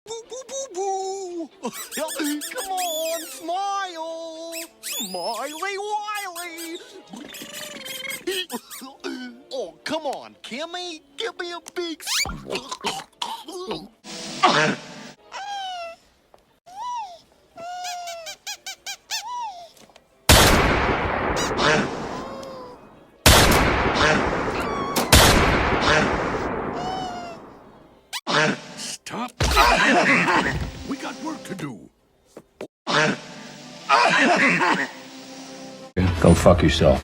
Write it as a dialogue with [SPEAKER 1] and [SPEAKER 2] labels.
[SPEAKER 1] Boo, boo, boo, boo. Come on, smile. Smiley Wiley. Oh, come on, Kimmy. Give me a big...
[SPEAKER 2] Stop. We got work to do.
[SPEAKER 3] Go fuck yourself.